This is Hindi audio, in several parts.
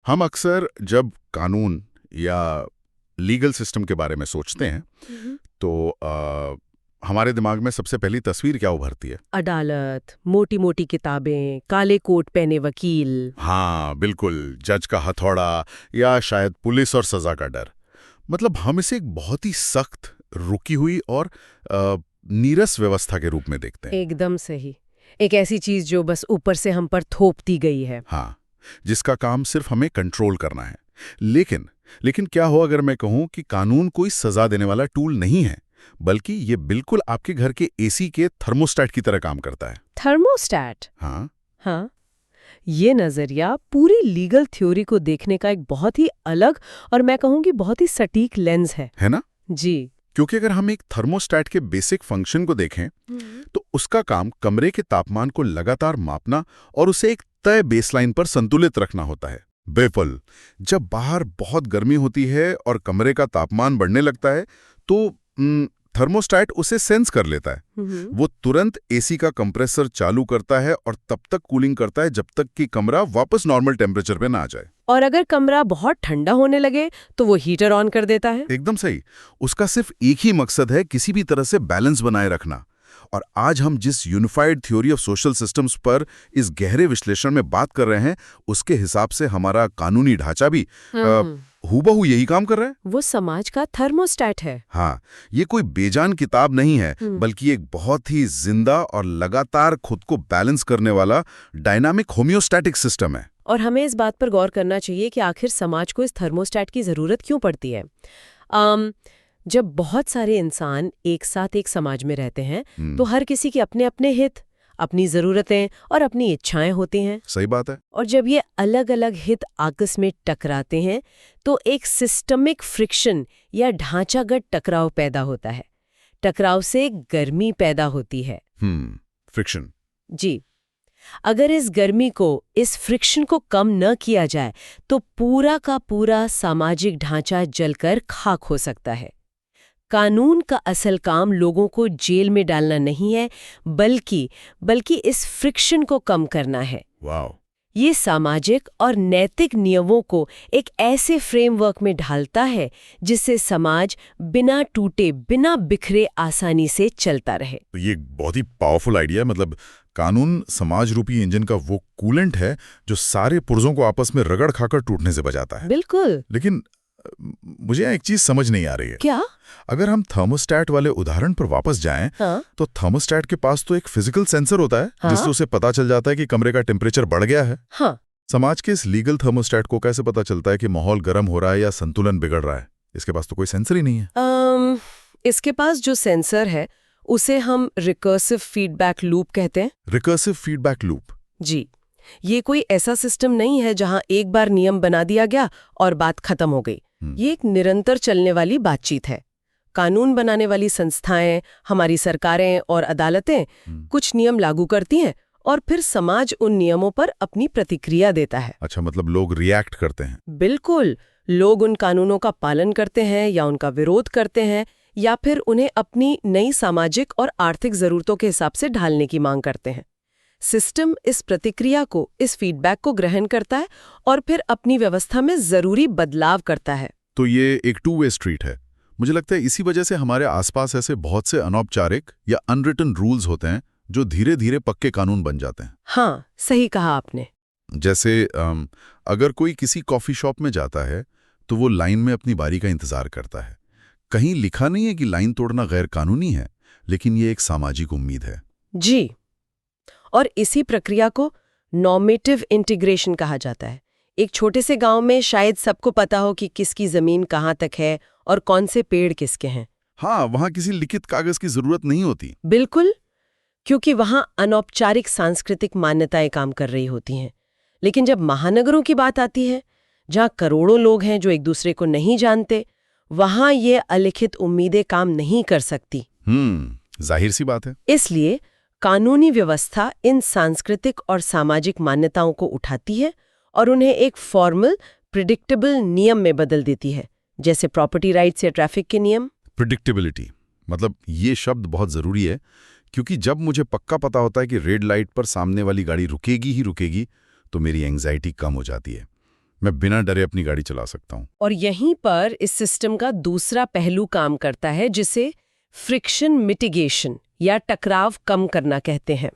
हम अक्सर जब कानून या लीगल सिस्टम के बारे में सोचते हैं हम्म। तो हमारे दिमाग में सबसे पहली तस्वीर क्या उभरती है? अदालत, मोटी मोटी किताबें, काले कोट पहने वकील। हाँ बिल्कुल, जज का हथौड़ा या शायद पुलिस और सजा का डर। मतलब हम इसे एक बहुत ही सख्त, रुकी हुई और नीरस व्यवस्था के रूप में देखते हैं। एकदम सही। एक ऐसी चीज जो बस ऊपर से हम पर थोप दी गई है। हाँ, जिसका काम सिर्फ हमें कंट्रोल करना है। लेकिन क्या हो अगर मैं कहूं कि कानून कोई सजा देने वाला टूल नहीं है, बल्कि ये बिल्कुल आपके घर के एसी के थर्मोस्टेट की तरह काम करता है। थर्मोस्टैट। हाँ, हाँ, ये नजरिया पूरी लीगल थ्योरी को देखने का एक बहुत ही अलग और मैं कहूँगी बहुत ही सटीक लेंस है है ना? जी। क्योंकि अगर हम एक थर्मोस्टेट के बेसिक फंक्शन को देखें तो उसका काम कमरे के तापमान को लगातार मापना और उसे एक तय बेसलाइन पर संतुलित रखना होता है। बेफल, जब बाहर बहुत गर्मी होती है और कमरे का तापमान बढ़ने लगता है तो थर्मोस्टेट उसे सेंस कर लेता है। वो तुरंत एसी का कंप्रेसर चालू करता है और तब तक कूलिंग करता है जब तक कि कमरा वापस नॉर्मल टेम्परेचर पे ना आ जाए। और अगर कमरा बहुत ठंडा होने लगे तो वो हीटर ऑन कर देता है। एकदम सही। उसका सिर्फ एक ही मकसद है, किसी भी तरह से बैलेंस बनाए रखना। और आज हम जिस unified theory of social systems पर इस गहरे विश्लेषण में बात कर रहे हैं, उसके हिसाब से हमारा कानूनी ढांचा भी हूबहू यही काम कर रहा है। वो समाज का थर्मोस्टेट है। हाँ, ये कोई बेजान किताब नहीं है, बल्कि एक बहुत ही जिंदा और लगातार खुद को बैलेंस करने वाला डायनामिक होम्योस्टैटिक सिस्टम है। और हमें इस बात पर गौर करना चाहिए कि आखिर समाज को इस थर्मोस्टेट की जरूरत क्यों पड़ती है। जब बहुत सारे इंसान एक साथ एक समाज में रहते हैं तो हर किसी के अपने अपने हित, अपनी जरूरतें और अपनी इच्छाएं होती हैं। सही बात है। और जब ये अलग अलग हित आपस में टकराते हैं तो एक सिस्टमिक फ्रिक्शन या ढांचागत टकराव पैदा होता है। टकराव से गर्मी पैदा होती है। फ्रिक्शन। जी, अगर इस गर्मी को, इस फ्रिक्शन को कम न किया जाए तो पूरा का पूरा सामाजिक ढांचा जलकर खाक हो सकता है। कानून का असल काम लोगों को जेल में डालना नहीं है, बल्कि इस फ्रिक्शन को कम करना है। वाओ! ये सामाजिक और नैतिक नियमों को एक ऐसे फ्रेमवर्क में ढालता है जिससे समाज बिना टूटे, बिना बिखरे आसानी से चलता रहे। तो ये एक बहुत ही पावरफुल आइडिया है। मतलब कानून समाज रूपी इंजन का वो कूलेंट है जो सारे पुर्जों को आपस में रगड़ खाकर टूटने से बचाता है। बिल्कुल। लेकिन मुझे एक चीज समझ नहीं आ रही है। क्या? अगर हम थर्मोस्टेट वाले उदाहरण पर वापस जाएं, हाँ? तो थर्मोस्टेट के पास तो एक फिजिकल सेंसर होता है, हाँ? जिससे उसे पता चल जाता है कि कमरे का टेम्परेचर बढ़ गया है। हाँ। समाज के इस लीगल थर्मोस्टेट को कैसे पता चलता है कि माहौल गर्म हो रहा है या संतुलन बिगड़ रहा है? इसके पास तो कोई सेंसर ही नहीं है। इसके पास जो सेंसर है उसे हम रिकर्सिव फीडबैक लूप कहते हैं। Recursive feedback loop? जी, ये कोई ऐसा सिस्टम नहीं है जहां एक बार नियम बना दिया गया और बात खत्म हो गई। ये एक निरंतर चलने वाली बातचीत है। कानून बनाने वाली संस्थाएं, हमारी सरकारें और अदालतें कुछ नियम लागू करती हैं और फिर समाज उन नियमों पर अपनी प्रतिक्रिया देता है। अच्छा, मतलब लोग रिएक्ट करते हैं? बिल्कुल, लोग उन कानूनों का पालन करते हैं या उनका विरोध करते हैं या फिर उन्हें अपनी नई सामाजिक और आर्थिक जरूरतों के हिसाब से ढालने की मांग करते हैं। सिस्टम इस प्रतिक्रिया को, इस फीडबैक को ग्रहण करता है और फिर अपनी व्यवस्था में जरूरी बदलाव करता है। तो ये एक टू वे स्ट्रीट है। मुझे लगता है इसी वजह से हमारे आसपास ऐसे बहुत से अनौपचारिक या अनरिटन रूल्स होते हैं जो धीरे धीरे पक्के कानून बन जाते हैं। हाँ, सही कहा आपने। जैसे अगर कोई किसी कॉफी शॉप में जाता है तो वो लाइन में अपनी बारी का इंतजार करता है। कहीं लिखा नहीं है कि लाइन तोड़ना गैर कानूनी है, लेकिन ये एक सामाजिक उम्मीद है। जी, और इसी प्रक्रिया को नॉर्मेटिव इंटीग्रेशन कहा जाता है। एक छोटे से गांव में शायद सबको पता हो कि किसकी जमीन कहाँ तक है और कौन से पेड़ किसके हैं। हाँ, वहाँ किसी लिखित कागज की जरूरत नहीं होती। बिल्कुल, क्योंकि वहाँ अनौपचारिक सांस्कृतिक मान्यताएं काम कर रही होती हैं। लेकिन जब महानगरों की बात आती है, जहाँ करोड़ों लोग हैं जो एक दूसरे को नहीं जानते, वहाँ ये अलिखित उम्मीदें काम नहीं कर सकती। जाहिर सी बात है। इसलिए कानूनी व्यवस्था इन सांस्कृतिक और सामाजिक मान्यताओं को उठाती है और उन्हें एक फॉर्मल, प्रिडिक्टेबल नियम में बदल देती है, जैसे प्रॉपर्टी राइट्स या ट्रैफिक के नियम। प्रिडिक्टेबिलिटी, मतलब ये शब्द बहुत जरूरी है, क्योंकि जब मुझे पक्का पता होता है कि रेड लाइट पर सामने वाली गाड़ी रुकेगी ही रुकेगी, तो मेरी एंग्जाइटी कम हो जाती है। मैं बिना डरे अपनी गाड़ी चला सकता हूँ। और यहीं पर इस सिस्टम का दूसरा पहलू काम करता है, जिसे फ्रिक्शन मिटिगेशन या टकराव कम करना कहते हैं।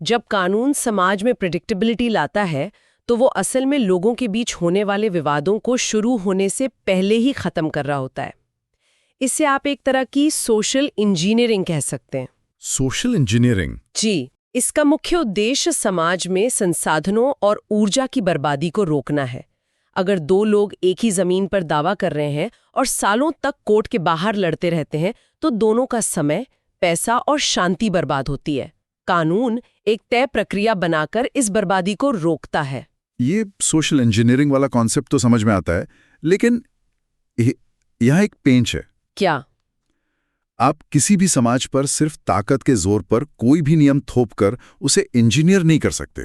जब कानून समाज में प्रेडिक्टेबिलिटी लाता है तो वो असल में लोगों के बीच होने वाले विवादों को शुरू होने से पहले ही खत्म कर रहा होता है। इससे आप एक तरह की सोशल इंजीनियरिंग कह सकते हैं। Social engineering? जी, इसका मुख्य उद्देश्य समाज में संसाधनों और ऊर्जा की बर्बादी को रोकना है। अगर दो लोग एक ही जमीन पर दावा कर रहे हैं और सालों तक कोर्ट के बाहर लड़ते रहते हैं तो दोनों का समय, पैसा और शांति बर्बाद होती है। कानून एक तय प्रक्रिया बनाकर इस बर्बादी को रोकता है। ये सोशल इंजीनियरिंग वाला कॉन्सेप्ट तो समझ में आता है, लेकिन यहाँ एक पेंच है। क्या? आप किसी भी समाज पर सिर्फ ताकत के जोर पर कोई भी नियम थोपकर उसे इंजीनियर नहीं कर सकते।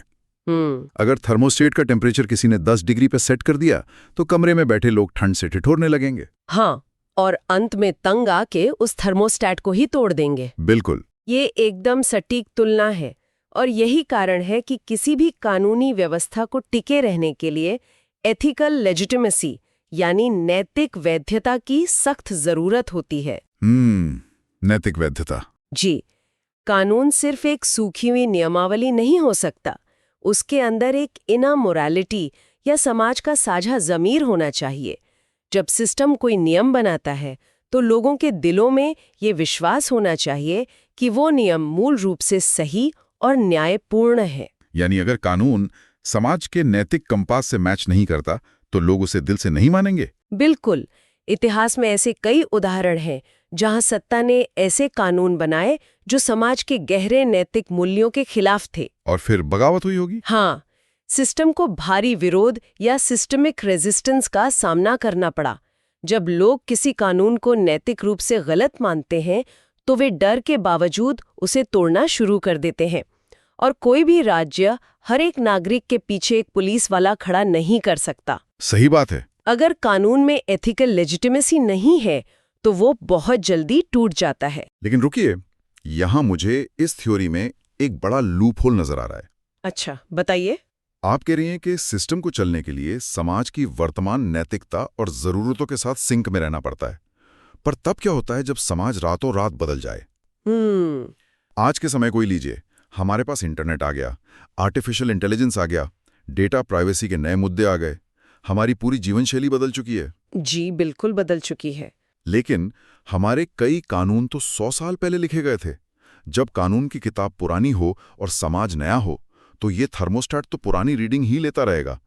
अगर थर्मोस्टेट का टेम्परेचर किसी ने 10 डिग्री पर सेट कर दिया तो कमरे में बैठे लोग ठंड से ठिठुरने लगेंगे। हाँ, और अंत में तंग आके उस थर्मोस्टेट को ही तोड़ देंगे। बिल्कुल। ये एकदम सटीक तुलना है, और यही कारण है कि किसी भी कानूनी व्यवस्था को टिके रहने के लिए एथिकल लेजिटिमेसी यानी नैतिक वैधता की सख्त जरूरत होती है। नैतिक वैधता। जी, कानून सिर्फ एक सूखी हुई नियमावली नहीं हो सकता। उसके अंदर एक इनर मोरालिटी या समाज का साझा ज़मीर होना चाहिए। जब सिस्टम कोई नियम बनाता है तो लोगों के दिलों में ये विश्वास होना चाहिए कि वो नियम मूल रूप से सही और न्यायपूर्ण है। यानी अगर कानून समाज के नैतिक कंपास से मैच नहीं करता तो लोग उसे दिल से नहीं मानेंगे। बिल्कुल। इतिहास में ऐसे कई उदाहरण हैं जहां सत्ता ने ऐसे कानून बनाए जो समाज के गहरे नैतिक मूल्यों के खिलाफ थे। और फिर बगावत हुई होगी। हाँ, सिस्टम को भारी विरोध या सिस्टमिक रेजिस्टेंस का सामना करना पड़ा। जब लोग किसी कानून को नैतिक रूप से गलत मानते हैं तो वे डर के बावजूद उसे तोड़ना शुरू कर देते हैं। और कोई भी राज्य हर एक नागरिक के पीछे एक पुलिस वाला खड़ा नहीं कर सकता। सही बात है। अगर कानून में एथिकल लेजिटिमेसी नहीं है तो वो बहुत जल्दी टूट जाता है। लेकिन रुकिए, यहाँ मुझे इस थ्योरी में एक बड़ा लूप होल नजर आ रहा है। अच्छा, बताइए। आप कह रही हैं कि सिस्टम को चलने के लिए समाज की वर्तमान नैतिकता और जरूरतों के साथ सिंक में रहना पड़ता है। पर तब क्या होता है जब समाज रातों रात बदल जाए? आज के समय को ही लीजिए, हमारे पास इंटरनेट आ गया, आर्टिफिशियल इंटेलिजेंस आ गया, डेटा प्राइवेसी के नए मुद्दे आ गए, हमारी पूरी जीवन शैली बदल चुकी है। जी, बिल्कुल बदल चुकी है। लेकिन हमारे कई कानून तो 100 साल पहले लिखे गए थे। जब कानून की किताब पुरानी हो और समाज नया हो तो ये थर्मोस्टेट तो पुरानी रीडिंग ही लेता रहेगा।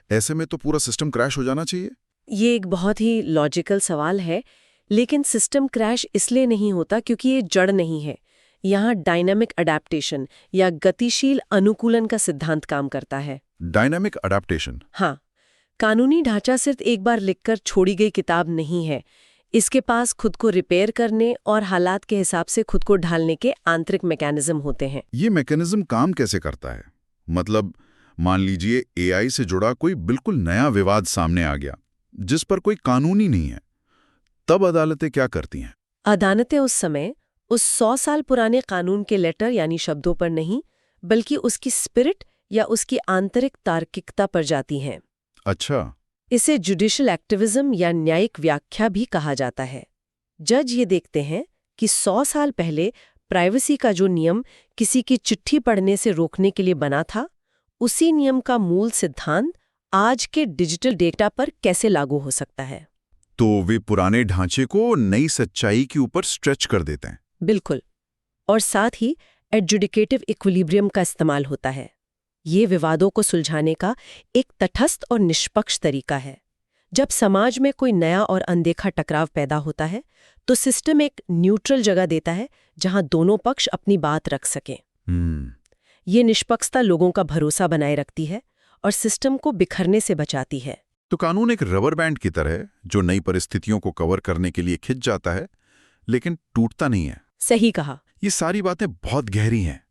ऐसे में तो पूरा सिस्टम क्रैश हो जाना चाहिए। ये एक बहुत ही लॉजिकल सवाल है, लेकिन सिस्टम क्रैश इसलिए नहीं होता क्योंकि ये जड़ नहीं है। यहाँ डायनामिक अडैप्टेशन या गतिशील अनुकूलन का सिद्धांत काम करता है। Dynamic adaptation? हाँ, कानूनी ढांचा सिर्फ एक बार लिखकर छोड़ी गई किताब नहीं है। इसके पास खुद को रिपेयर करने और हालात के हिसाब से खुद को ढालने के आंतरिक मैकेनिज्म होते हैं। ये मैकेनिज्म काम कैसे करता है? मतलब मान लीजिए एआई से जुड़ा कोई बिल्कुल नया विवाद सामने आ गया जिस पर कोई कानून ही नहीं है, तब अदालतें क्या करती हैं? अदालतें उस समय उस 100 साल पुराने कानून के लेटर यानी शब्दों पर नहीं, बल्कि उसकी स्पिरिट या उसकी आंतरिक तार्किकता पर जाती हैं। अच्छा। इसे जुडिशियल एक्टिविज्म या न्यायिक व्याख्या भी कहा जाता है। जज ये देखते हैं कि 100 साल पहले प्राइवेसी का जो नियम किसी की चिट्ठी पढ़ने से रोकने के लिए बना था, उसी नियम का मूल सिद्धांत आज के डिजिटल डेटा पर कैसे लागू हो सकता है। तो वे पुराने ढांचे को नई सच्चाई के ऊपर स्ट्रेच कर देते हैं। बिल्कुल। और साथ ही एडजुडिकेटिव इक्विलिब्रियम का इस्तेमाल होता है। ये विवादों को सुलझाने का एक तटस्थ और निष्पक्ष तरीका है। जब समाज में कोई नया और अनदेखा टकराव पैदा होता है तो सिस्टम एक न्यूट्रल जगह देता है जहां दोनों पक्ष अपनी बात रख सकें। ये निष्पक्षता लोगों का भरोसा बनाए रखती है और सिस्टम को बिखरने से बचाती है। तो कानून एक रबर बैंड की तरह है जो नई परिस्थितियों को कवर करने के लिए खिंच जाता है लेकिन टूटता नहीं है। सही कहा। ये सारी बातें बहुत गहरी हैं,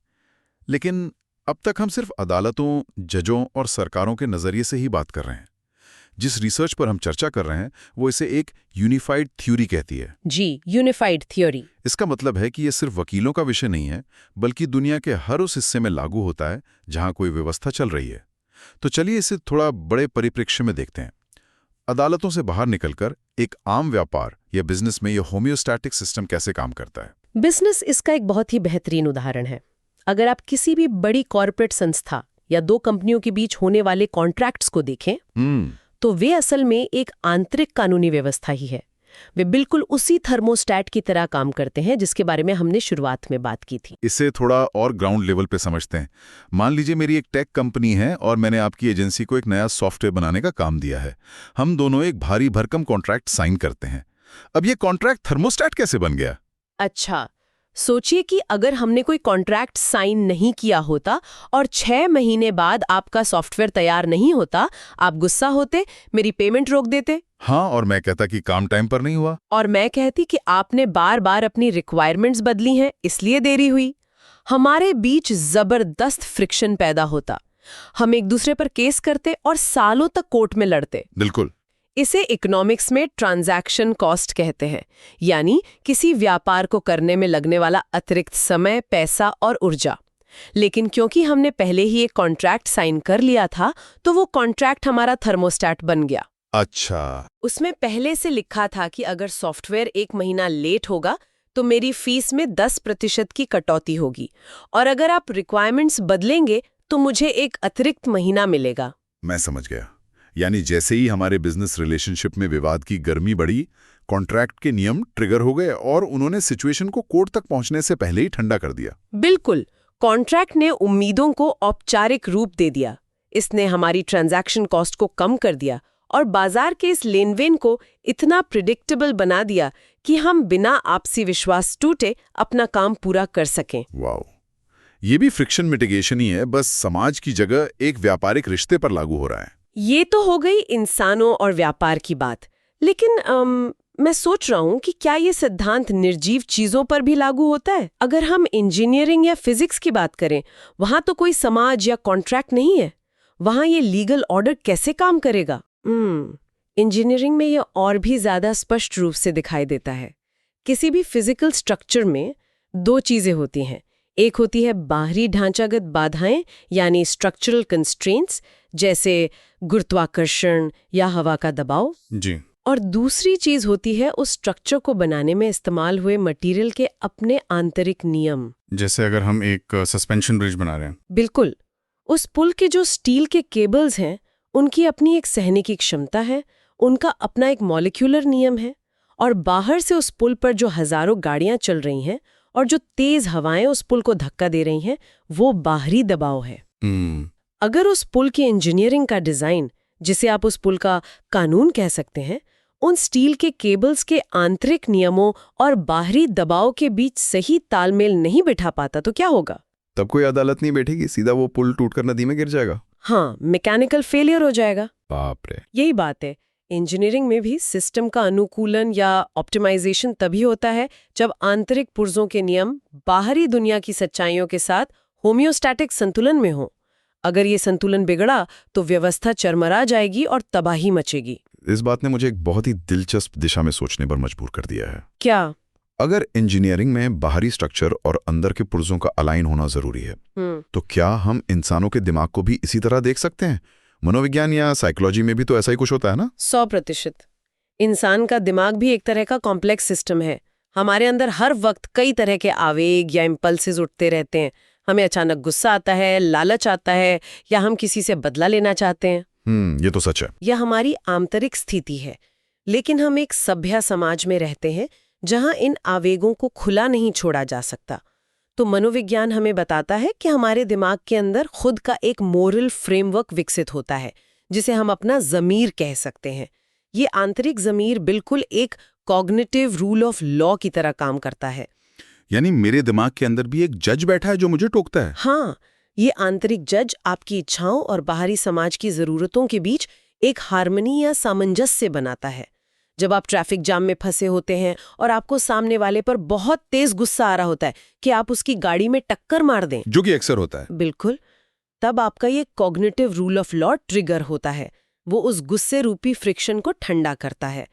लेकिन अब तक हम सिर्फ अदालतों, जजों और सरकारों के नजरिए से ही बात कर रहे हैं। जिस रिसर्च पर हम चर्चा कर रहे हैं वो इसे एक यूनिफाइड थ्योरी कहती है। जी, यूनिफाइड थ्योरी। इसका मतलब है कि ये सिर्फ वकीलों का विषय नहीं है, बल्कि दुनिया के हर उस हिस्से में लागू होता है जहां कोई व्यवस्था चल रही है। तो चलिए इसे थोड़ा बड़े परिप्रेक्ष्य में देखते हैं। अदालतों से बाहर निकलकर एक आम व्यापार या बिजनेस में ये होम्योस्टैटिक सिस्टम कैसे काम करता है? बिजनेस इसका एक बहुत ही बेहतरीन उदाहरण है। अगर आप किसी भी बड़ी कॉर्पोरेट संस्था या दो कंपनियों के बीच होने वाले कॉन्ट्रैक्ट्स को देखें, तो वे असल में एक आंतरिक कानूनी व्यवस्था ही है। वे बिल्कुल उसी थर्मोस्टैट की तरह काम करते हैं जिसके बारे में हमने शुरुआत में बात की थी। इसे थोड़ा और ग्राउंड लेवल पे समझते हैं। मान लीजिए मेरी एक टेक कंपनी है और मैंने आपकी एजेंसी को एक नया सॉफ्टवेयर बनाने का काम दिया है। हम दोनों एक भारी भरकम कॉन्ट्रैक्ट साइन करते हैं। अब ये कॉन्ट्रैक्ट थर्मोस्टैट कैसे बन गया? अच्छा, सोचिए कि अगर हमने कोई कॉन्ट्रैक्ट साइन नहीं किया होता और 6 महीने बाद आपका सॉफ्टवेयर तैयार नहीं होता, आप गुस्सा होते, मेरी पेमेंट रोक देते। हाँ, और मैं कहता कि काम टाइम पर नहीं हुआ। और मैं कहती कि आपने बार बार अपनी रिक्वायरमेंट्स बदली हैं, इसलिए देरी हुई। हमारे बीच जबरदस्त फ्रिक्शन पैदा होता। हम एक दूसरे पर केस करते और सालों तक कोर्ट में लड़ते। बिल्कुल। इसे इकोनॉमिक्स में ट्रांजैक्शन कॉस्ट कहते हैं, यानी किसी व्यापार को करने में लगने वाला अतिरिक्त समय, पैसा और ऊर्जा। लेकिन क्योंकि हमने पहले ही एक कॉन्ट्रैक्ट साइन कर लिया था, तो वो कॉन्ट्रैक्ट हमारा थर्मोस्टैट बन गया। अच्छा। उसमें पहले से लिखा था कि अगर सॉफ्टवेयर 1 महीना लेट होगा तो मेरी फीस में 10% की कटौती होगी, और अगर आप रिक्वायरमेंट्स बदलेंगे तो मुझे एक अतिरिक्त महीना मिलेगा। मैं समझ गया। यानी जैसे ही हमारे बिजनेस रिलेशनशिप में विवाद की गर्मी बढ़ी, कॉन्ट्रैक्ट के नियम ट्रिगर हो गए और उन्होंने सिचुएशन को कोर्ट तक पहुंचने से पहले ही ठंडा कर दिया। बिल्कुल, कॉन्ट्रैक्ट ने उम्मीदों को औपचारिक रूप दे दिया। इसने हमारी ट्रांजैक्शन कॉस्ट को कम कर दिया और बाजार के इस लेनदेन को इतना प्रिडिक्टेबल बना दिया कि हम बिना आपसी विश्वास टूटे अपना काम पूरा कर सकें। वाओ, ये भी फ्रिक्शन मिटिगेशन ही है, बस समाज की जगह एक व्यापारिक रिश्ते पर लागू हो रहा है। ये तो हो गई इंसानों और व्यापार की बात, लेकिन मैं सोच रहा हूँ कि क्या ये सिद्धांत निर्जीव चीजों पर भी लागू होता है? अगर हम इंजीनियरिंग या फिजिक्स की बात करें, वहां तो कोई समाज या कॉन्ट्रैक्ट नहीं है। वहां ये लीगल ऑर्डर कैसे काम करेगा? इंजीनियरिंग में ये और भी ज्यादा स्पष्ट रूप से दिखाई देता है। किसी भी फिजिकल स्ट्रक्चर में 2 चीजें होती हैं। एक होती है बाहरी ढांचागत बाधाएं, यानी स्ट्रक्चरल कंस्ट्रेंट्स, जैसे गुरुत्वाकर्षण या हवा का दबाव जी। और दूसरी चीज होती है उस स्ट्रक्चर को बनाने में इस्तेमाल हुए मटेरियल के अपने आंतरिक नियम। जैसे अगर हम एक सस्पेंशन ब्रिज बना रहे हैं। बिल्कुल, उस पुल के जो स्टील के केबल्स हैं, उनकी अपनी एक सहने की क्षमता है, उनका अपना एक मॉलिक्यूलर नियम है, और बाहर से उस पुल पर जो हजारों गाड़ियां चल रही हैं और जो तेज हवाएं उस पुल को धक्का दे रही हैं, वो बाहरी दबाव है। अगर उस पुल की इंजीनियरिंग का डिजाइन, जिसे आप उस पुल का कानून कह सकते हैं, उन स्टील के केबल्स के आंतरिक नियमों और बाहरी दबाव के बीच सही तालमेल नहीं बिठा पाता, तो क्या होगा? तब कोई अदालत नहीं बैठेगी, सीधा वो पुल टूटकर नदी में गिर जाएगा। हाँ, मैकेनिकल फेलियर हो जाएगा। बाप रे। यही बात है। इंजीनियरिंग में भी सिस्टम का अनुकूलन या ऑप्टिमाइजेशन तभी होता है जब आंतरिक पुर्जों के नियम बाहरी दुनिया की सच्चाइयों के साथ होम्योस्टैटिक संतुलन में हो। अगर ये संतुलन बिगड़ा तो व्यवस्था चरमरा जाएगी और तबाही मचेगी। इस बात ने मुझे एक बहुत ही दिलचस्प दिशा में सोचने पर मजबूर कर दिया है। क्या? अगर इंजीनियरिंग में बाहरी स्ट्रक्चर और अंदर के पुर्जों का अलाइन होना जरूरी है, तो क्या हम इंसानों के दिमाग को भी इसी तरह देख सकते हैं? मनोविज्ञान या साइकोलॉजी में भी तो ऐसा ही कुछ होता है ना? 100%। इंसान का दिमाग भी एक तरह का कॉम्प्लेक्स सिस्टम है। हमारे अंदर हर वक्त कई तरह के आवेग या इम्पल्सेस उठते रहते हैं। हमें अचानक गुस्सा आता है, लालच आता है, या हम किसी से बदला लेना चाहते हैं। ये तो सच है। यह हमारी आंतरिक स्थिति है। लेकिन हम एक सभ्य समाज में रहते हैं जहां इन आवेगों को खुला नहीं छोड़ा जा सकता। तो मनोविज्ञान हमें बताता है कि हमारे दिमाग के अंदर खुद का एक मोरल फ्रेमवर्क विकसित होता है, जिसे हम अपना ज़मीर कह सकते हैं। ये आंतरिक ज़मीर बिल्कुल एक कॉग्निटिव रूल ऑफ लॉ की तरह काम करता है। यानी मेरे दिमाग के अंदर भी एक जज बैठा है जो मुझे टोकता है। हाँ, ये आंतरिक जज आपकी इच्छाओं और बाहरी समाज की ज़रूरतों के बीच एक हार्मनी या सामंजस्य बनाता है। जब आप ट्रैफिक जाम में फंसे होते हैं और आपको सामने वाले पर बहुत तेज गुस्सा आ रहा होता है कि आप उसकी गाड़ी में टक्कर मार दें, जो कि अक्सर होता है। बिल्कुल, तब आपका ये cognitive rule of law trigger होता है। वो उस गुस्से रूपी फ्रिक्शन को ठंडा करता है।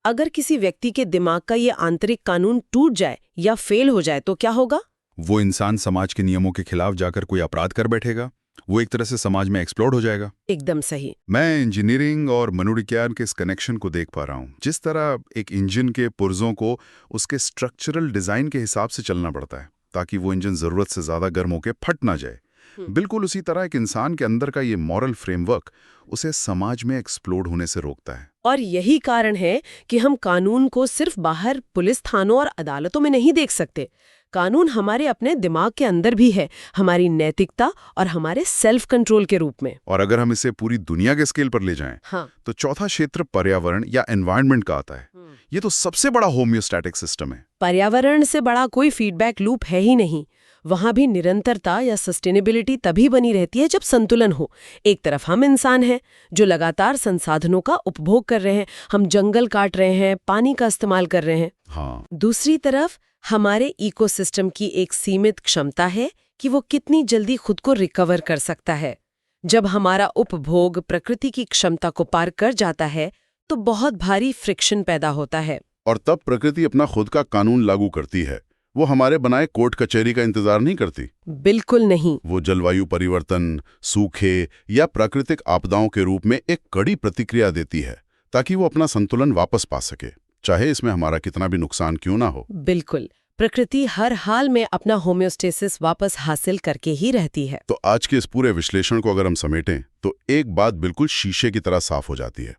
अगर किसी व्यक्ति के दिमाग का ये आंतरिक कानून टूट जाए या फेल हो जाए तो क्या होगा? वो इंसान समाज के नियमों के खिलाफ जाकर कोई अपराध कर बैठेगा वो एक तरह से समाज में एक्सप्लोड हो जाएगा। एकदम सही। मैं इंजीनियरिंग और मनोविज्ञान के इस कनेक्शन को देख पा रहा हूँ। जिस तरह एक इंजन के पुर्जों को उसके स्ट्रक्चरल डिजाइन के हिसाब से चलना पड़ता है ताकि वो इंजन जरूरत से ज्यादा गर्म होकर फट ना जाए, बिल्कुल उसी तरह एक इंसान के अंदर का ये मॉरल फ्रेमवर्क उसे समाज में एक्सप्लोड होने से रोकता है। और यही कारण है कि हम कानून को सिर्फ बाहर पुलिस थानों और अदालतों में नहीं देख सकते। कानून हमारे अपने दिमाग के अंदर भी है, हमारी नैतिकता और हमारे सेल्फ कंट्रोल के रूप में। और अगर हम इसे पूरी दुनिया के स्केल पर ले जाएं, हाँ। तो चौथा क्षेत्र पर्यावरण या एनवायरनमेंट का आता है। ये तो सबसे बड़ा होम्योस्टैटिक सिस्टम है। पर्यावरण से बड़ा कोई फीडबैक लूप है ही नहीं। वहां भी निरंतरता या सस्टेनेबिलिटी तभी बनी रहती है जब संतुलन हो। एक तरफ हम इंसान हैं जो लगातार संसाधनों का उपभोग कर रहे हैं, हम जंगल काट रहे हैं, पानी का इस्तेमाल कर रहे हैं। हाँ। दूसरी तरफ हमारे इकोसिस्टम की एक सीमित क्षमता है कि वो कितनी जल्दी खुद को रिकवर कर सकता है। जब हमारा उपभोग प्रकृति की क्षमता को पार कर जाता है तो बहुत भारी फ्रिक्शन पैदा होता है। और तब प्रकृति अपना खुद का कानून लागू करती है। वो हमारे बनाए कोर्ट कचहरी का इंतजार नहीं करती। बिल्कुल नहीं। वो जलवायु परिवर्तन, सूखे या प्राकृतिक आपदाओं के रूप में एक कड़ी प्रतिक्रिया देती है ताकि वो अपना संतुलन वापस पा सके, चाहे इसमें हमारा कितना भी नुकसान क्यों ना हो। बिल्कुल, प्रकृति हर हाल में अपना होम्योस्टेसिस वापस हासिल करके ही रहती है। तो आज के इस पूरे विश्लेषण को अगर हम समेटें तो एक बात बिल्कुल शीशे की तरह साफ हो जाती है।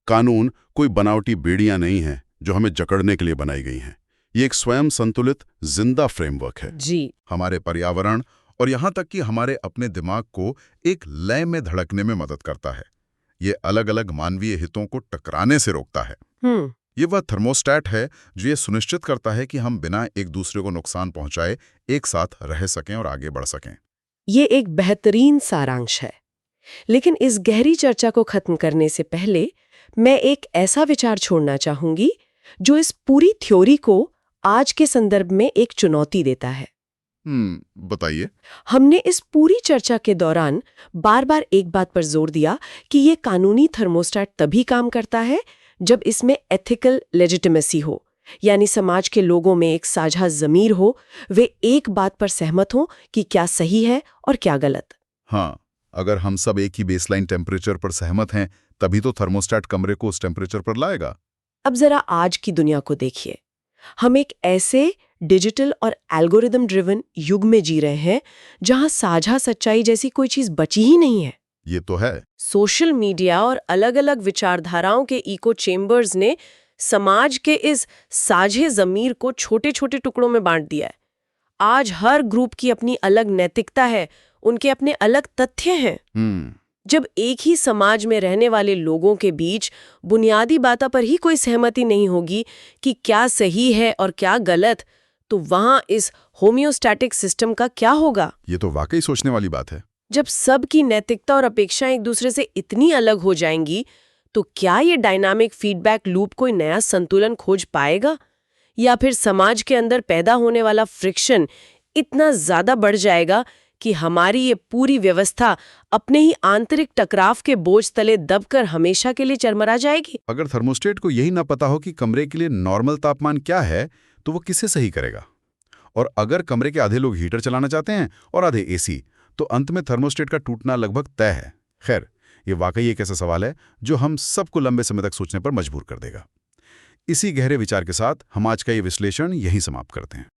कानून कोई बनावटी बेड़ियां नहीं है जो हमें जकड़ने के लिए बनाई गई हैं। ये एक स्वयं संतुलित जिंदा फ्रेमवर्क है जी। हमारे पर्यावरण और यहाँ तक कि हमारे अपने दिमाग को एक लय में धड़कने में मदद करता है। ये अलग अलग मानवीय हितों को टकराने से रोकता है। ये वह थर्मोस्टैट है जो ये सुनिश्चित करता है कि हम बिना एक दूसरे को नुकसान पहुंचाए एक साथ रह सकें और आगे बढ़ सकें। ये एक बेहतरीन सारांश है। लेकिन इस गहरी चर्चा को खत्म करने से पहले मैं एक ऐसा विचार छोड़ना चाहूंगी जो इस पूरी थ्योरी को आज के संदर्भ में एक चुनौती देता है। बताइए। हमने इस पूरी चर्चा के दौरान बार बार एक बात पर जोर दिया कि ये कानूनी थर्मोस्टैट तभी काम करता है जब इसमें एथिकल लेजिटिमेसी हो, यानी समाज के लोगों में एक साझा ज़मीर हो, वे एक बात पर सहमत हों कि क्या सही है और क्या गलत। हाँ, अगर हम सब एक ही बेसलाइन टेम्परेचर पर सहमत हैं तभी तो थर्मोस्टैट कमरे को उस टेम्परेचर पर लाएगा। अब जरा आज की दुनिया को देखिए। हम एक ऐसे डिजिटल और एल्गोरिदम ड्रिवन युग में जी रहे हैं जहां साझा सच्चाई जैसी कोई चीज बची ही नहीं है। ये तो है। सोशल मीडिया और अलग-अलग विचारधाराओं के इको चेम्बर्स ने समाज के इस साझे ज़मीर को छोटे-छोटे टुकड़ों में बांट दिया है। आज हर ग्रुप की अपनी अलग नैतिकता है, उनके अपने अलग तथ्य हैं। जब एक ही समाज में रहने वाले लोगों के बीच बुनियादी बातों पर ही कोई सहमति नहीं होगी कि क्या सही है और क्या गलत, तो वहां इस होम्योस्टैटिक सिस्टम का क्या होगा? ये तो वाकई सोचने वाली बात है। जब सबकी नैतिकता और अपेक्षाएं एक दूसरे से इतनी अलग हो जाएंगी, तो क्या ये डायनामिक फीडबैक लूप कोई नया संतुलन खोज पाएगा? या फिर समाज के अंदर पैदा होने वाला फ्रिक्शन इतना ज्यादा बढ़ जाएगा कि हमारी ये पूरी व्यवस्था अपने ही आंतरिक टकराव के बोझ तले दबकर हमेशा के लिए चरमरा जाएगी? अगर थर्मोस्टेट को यही ना पता हो कि कमरे के लिए नॉर्मल तापमान क्या है, तो वो किसे सही करेगा? और अगर कमरे के आधे लोग हीटर चलाना चाहते हैं और आधे एसी, तो अंत में थर्मोस्टेट का टूटना लगभग तय है। खैर, ये वाकई एक ऐसा सवाल है जो हम सबको लंबे समय तक सोचने पर मजबूर कर देगा। इसी गहरे विचार के साथ हम आज का ये विश्लेषण यहीं समाप्त करते हैं।